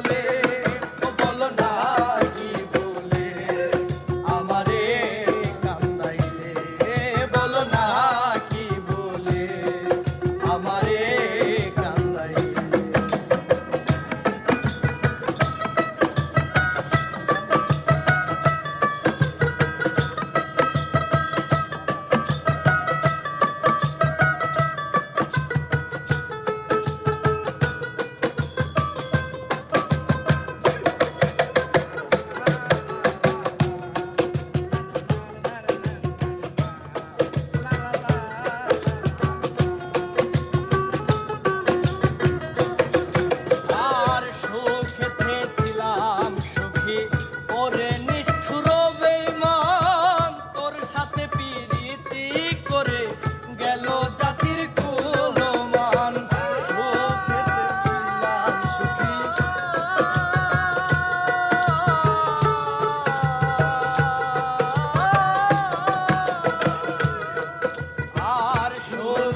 গলে বলো না কি বলে আমারে কান্দাইলে বলো না কি বলে আমারে কান্দাইলে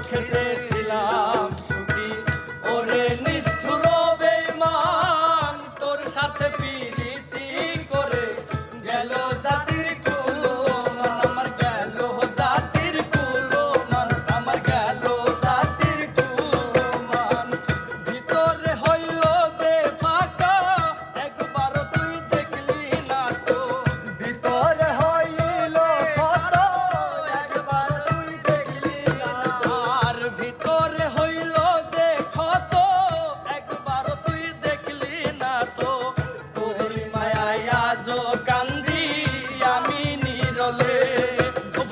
খেতেছিলাম সুখী ওরে নিষ্ঠুর বেঈমান তোর সাথে প্রীতি করে গেল জাতির কুলমান আমার গেল জাতির কুলমান আমার গেল জাতির কুলমান ভিতরে হইল যে ফাঁকা একবার তুই দেখলি না তো ভিতরে হইল কত একবার তুই দেখলি না ভিতরে হইল যে ক্ষত একবার তুই দেখলি না তো তোর মায়ায় আজ কান্দি আমি নিরলে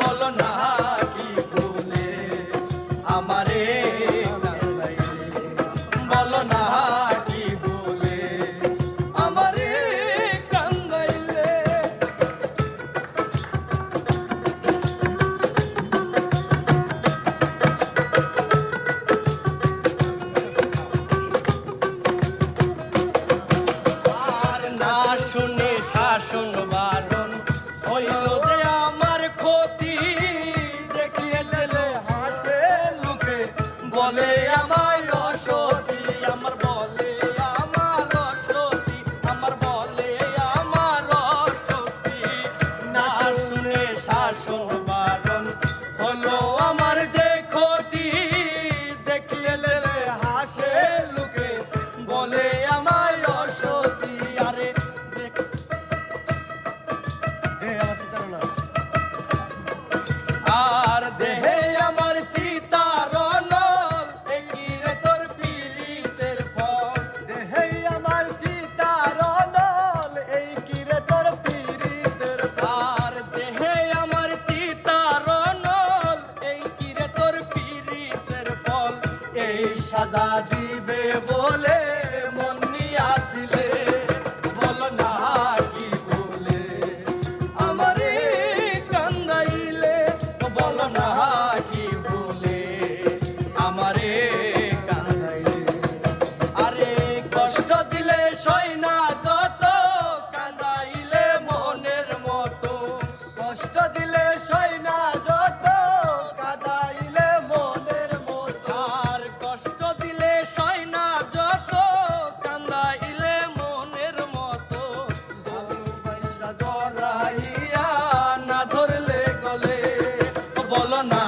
বলো না কি বলে আমারে কান্দাইলে বলো না কি বলে আমারে কান্দাইলে শুনে শাসন বারণ হইল যে আমার ক্ষতি দেখিয়ে দিলে হাসে লোকে বলে আমায় অসতী আমার বলে আমার অসতী আমার বলে আমার অসতী না শুনে শাসন বারণ হলো আমার যে ক্ষতি দেখিয়ে দিলে হাসে লোকে বলে আমায় অসতী আরে আর দেহে আমার চিতার এই রে তোর পীড়িতের ফল দেহে আমার চিতার এই কি রে তোর পীড়িতের আর দেহে আমার চিতার এই কি রে তোর পীড়িতের ফল এই সাজা দিবে বলে মন নিয়াছিলে বলো না কি বলে আমারে কান্দাইলে বলো না কি বলে আমারে কান্দাইলে আরে কষ্ট দিলে সই না যত কান্দাইলে মনের মতো কষ্ট দিলে সই না যত কাঁদাইলে মনের মতো আর কষ্ট দিলে সই না যত কান্দাইলে মনের মতো ভালোবাসা জড়াইয়া না ধরলে গলে বলো না